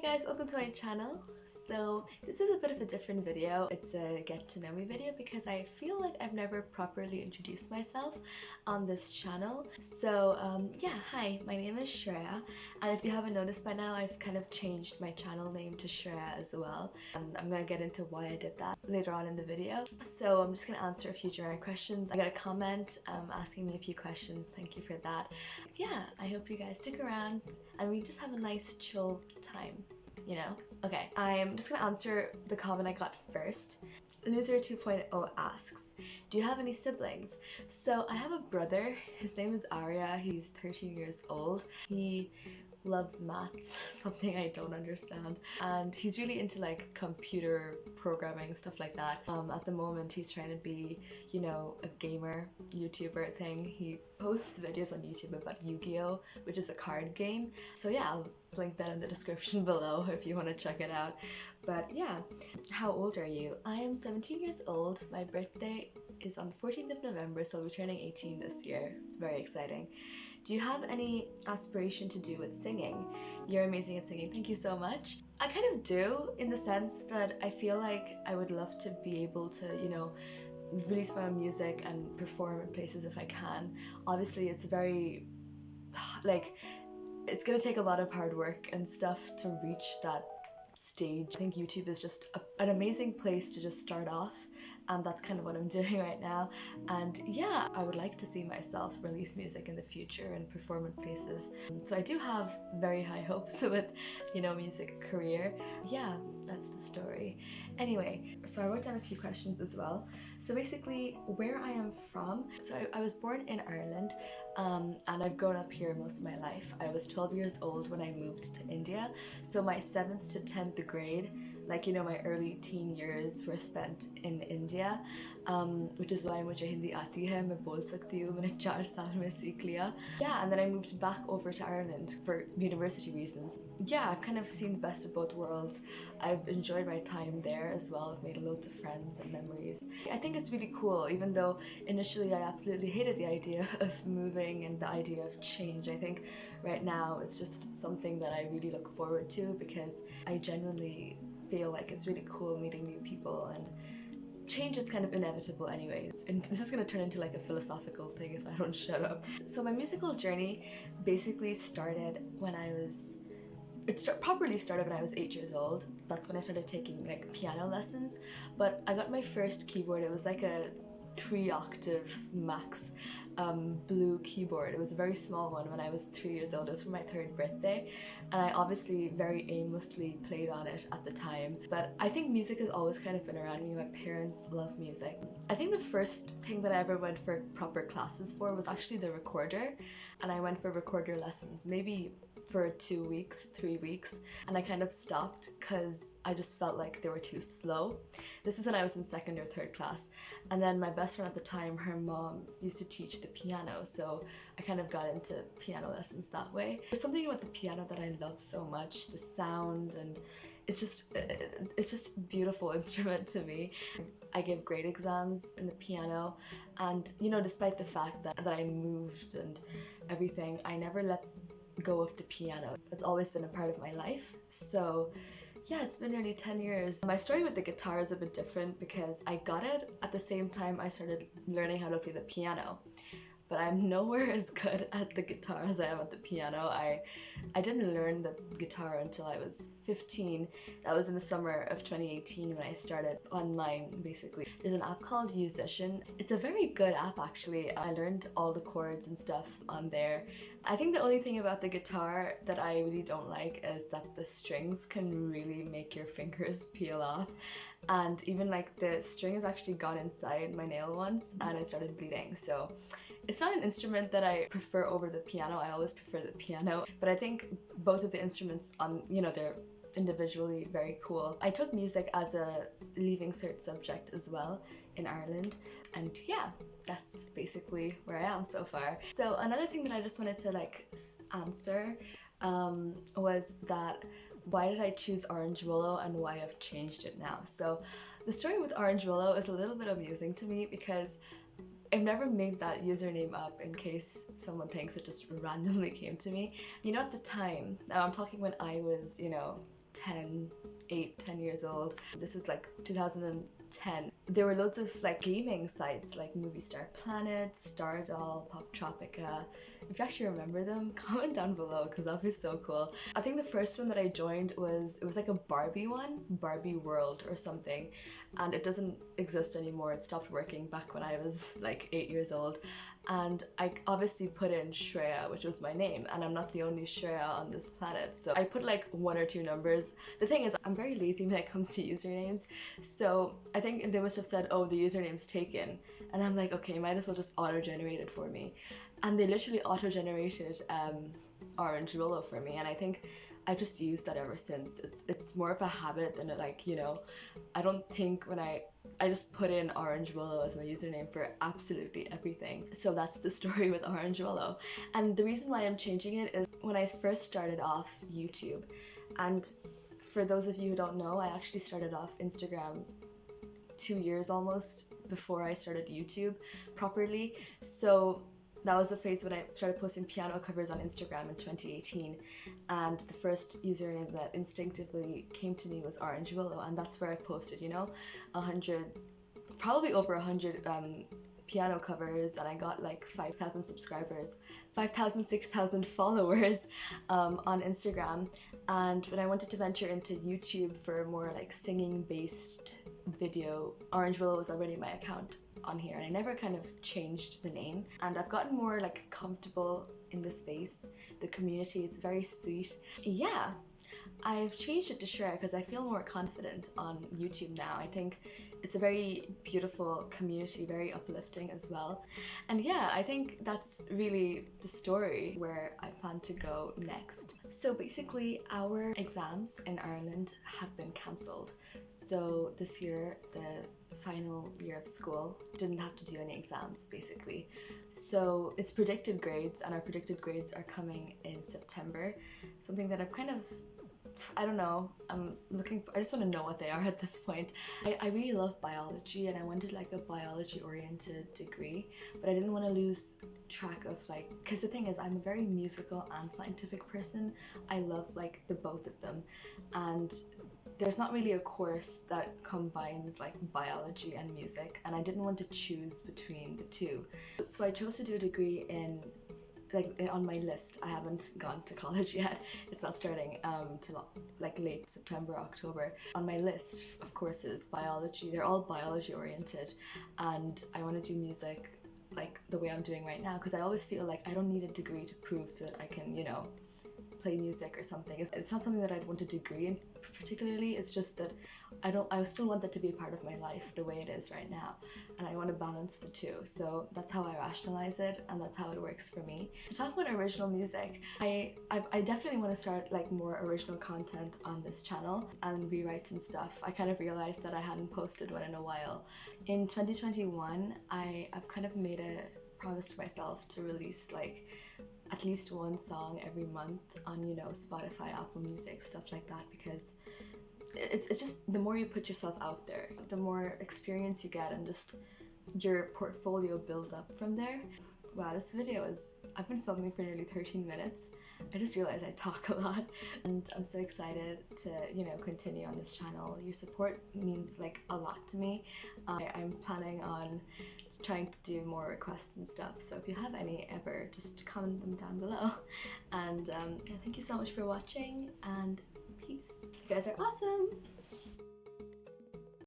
guys, welcome to my channel. So this is a bit of a different video. It's a get to know me video because I feel like I've never properly introduced myself on this channel. So yeah, hi, my name is Shreya, and if you haven't noticed by now, I've kind of changed my channel name to Shreya as well. And I'm gonna get into why I did that later on in the video. So I'm just gonna answer a few generic questions. I got a comment asking me a few questions. Thank you for that. Yeah, I hope you guys stick around and we just have a nice chill time, you know? Okay, I'm just gonna answer the comment I got first. Loser 2.0 asks, do you have any siblings? So I have a brother. His name is Arya. He's 13 years old. He loves maths, something I don't understand, and he's really into like computer programming, stuff like that. At the moment he's trying to be, you know, a gamer YouTuber thing. He posts videos on YouTube about Yu-Gi-Oh, which is a card game. So yeah, I'll link that in the description below if you want to check it out. But yeah, how old are you? I am 17 years old. My birthday is on the 14th of November, so I'll be turning 18 this year. Very exciting. Do you have any aspiration to do with singing? You're amazing at singing. Thank you so much. I kind of do, in the sense that I feel like I would love to be able to, you know, release my own music and perform in places if I can. Obviously, it's very, like, it's gonna take a lot of hard work and stuff to reach that stage. I think YouTube is just an amazing place to just start off, and that's kind of what I'm doing right now. And yeah, I would like to see myself release music in the future and perform in places. So I do have very high hopes with, you know, music career. Yeah, that's the story. Anyway, so I wrote down a few questions as well. So basically, where I am from. So I was born in Ireland, and I've grown up here most of my life. I was 12 years old when I moved to India. So my 7th to 10th grade, like, you know, my early teen years were spent in India, which is why मुझे हिंदी आती है, मैं बोल सकती हूँ, मैंने 4 साल में सीख लिया. Yeah, and then I moved back over to Ireland for university reasons. Yeah, I've kind of seen the best of both worlds. I've enjoyed my time there as well. I've made loads of friends and memories. I think it's really cool, even though initially I absolutely hated the idea of moving and the idea of change. I think right now it's just something that I really look forward to because I genuinely feel like it's really cool meeting new people, and change is kind of inevitable anyway. And this is going to turn into like a philosophical thing if I don't shut up. So my musical journey basically started when I was properly started when I was 8 years old. That's when I started taking like piano lessons. But I got my first keyboard. It was like a 3-octave max blue keyboard. It was a very small one when I was 3 years old. It was for my 3rd birthday, and I obviously very aimlessly played on it at the time. But I think music has always kind of been around me. My parents love music. I think the first thing that I ever went for proper classes for was actually the recorder, and I went for recorder lessons maybe for 2 weeks, 3 weeks, and I kind of stopped because I just felt like they were too slow. This is when I was in 2nd or 3rd class, and then my best friend at the time, her mom used to teach the piano, so I kind of got into piano lessons that way. There's something about the piano that I love so much, the sound, and it's just a beautiful instrument to me. I give grade exams in the piano, and you know, despite the fact that I moved and everything, I never let go of the piano. It's always been a part of my life. So yeah, it's been nearly 10 years. My story with the guitar is a bit different because I got it at the same time I started learning how to play the piano. But I'm nowhere as good at the guitar as I am at the piano. I didn't learn the guitar until I was 15. That was in the summer of 2018 when I started online, basically. There's an app called Musician. It's a very good app, actually. I learned all the chords and stuff on there. I think the only thing about the guitar that I really don't like is that the strings can really make your fingers peel off. And even like the string has actually gone inside my nail once and it started bleeding. So it's not an instrument that I prefer over the piano. I always prefer the piano, but I think both of the instruments, you know, they're individually very cool. I took music as a leaving cert subject as well in Ireland, and yeah, that's basically where I am so far. So another thing that I just wanted to like answer was that why did I choose orangewillow and why I've changed it now. So the story with orangewillow is a little bit amusing to me because I've never made that username up in case someone thinks it just randomly came to me. You know, at the time, now I'm talking when I was, you know, 10 years old. This is like 2010. There were loads of like gaming sites like Movie Star Planet, Stardoll, Pop Tropica. If you actually remember them, comment down below because that'd be so cool. I think the first one that I joined was like a Barbie one, Barbie World or something, and it doesn't exist anymore. It stopped working back when I was like 8 years old. And I obviously put in Shreya, which was my name, and I'm not the only Shreya on this planet, so I put like 1 or 2 numbers. The thing is, I'm very lazy when it comes to usernames, so I think they must have said, oh, the username's taken, and I'm like, okay, might as well just auto-generate it for me. And they literally auto-generated orangewillow for me, and I think I've just used that ever since. It's more of a habit than like, you know, I don't think when I just put in orangewillow as my username for absolutely everything. So that's the story with orangewillow. And the reason why I'm changing it is when I first started off YouTube, and for those of you who don't know, I actually started off Instagram 2 years almost before I started YouTube properly. So that was the phase when I started posting piano covers on Instagram in 2018, and the first username that instinctively came to me was orangewillow, and that's where I posted, you know, probably over 100 piano covers, and I got like 5,000 subscribers, 5,000, 6,000 followers on Instagram. And when I wanted to venture into YouTube for more like singing based video, orangewillow was already my account on here, and I never kind of changed the name, and I've gotten more like comfortable in the space. The community is very sweet. Yeah, I've changed it to Shreya because I feel more confident on YouTube now. I think it's a very beautiful community, very uplifting as well. And yeah, I think that's really the story where I plan to go next. So basically, our exams in Ireland have been cancelled. So this year, the final year of school didn't have to do any exams basically. So it's predicted grades, and our predicted grades are coming in September. Something that I'm kind of, I don't know, I just want to know what they are at this point. I really love biology, and I wanted like a biology oriented degree, but I didn't want to lose track of like, because the thing is, I'm a very musical and scientific person. I love like the both of them, and there's not really a course that combines like biology and music, and I didn't want to choose between the two. So I chose to do a degree in, like, on my list. I haven't gone to college yet. It's not starting till like late September, October. On my list of courses, biology. They're all biology oriented, and I want to do music like the way I'm doing right now, because I always feel like I don't need a degree to prove that I can, you know, play music or something. It's not something that I'd want a degree in particularly. It's just that I still want that to be a part of my life the way it is right now, and I want to balance the two. So that's how I rationalize it, and that's how it works for me. To talk about original music, I definitely want to start like more original content on this channel and rewrites and stuff. I kind of realized that I hadn't posted one in a while. In 2021, I've kind of made a promise to myself to release like at least one song every month on, you know, Spotify, Apple Music, stuff like that, because it's just, the more you put yourself out there, the more experience you get, and just your portfolio builds up from there. Wow, this video I've been filming for nearly 13 minutes. I just realized I talk a lot, and I'm so excited to, you know, continue on this channel. Your support means like a lot to me. I'm planning on trying to do more requests and stuff, so if you have any ever, just comment them down below. And yeah, thank you so much for watching, and peace. You guys are awesome!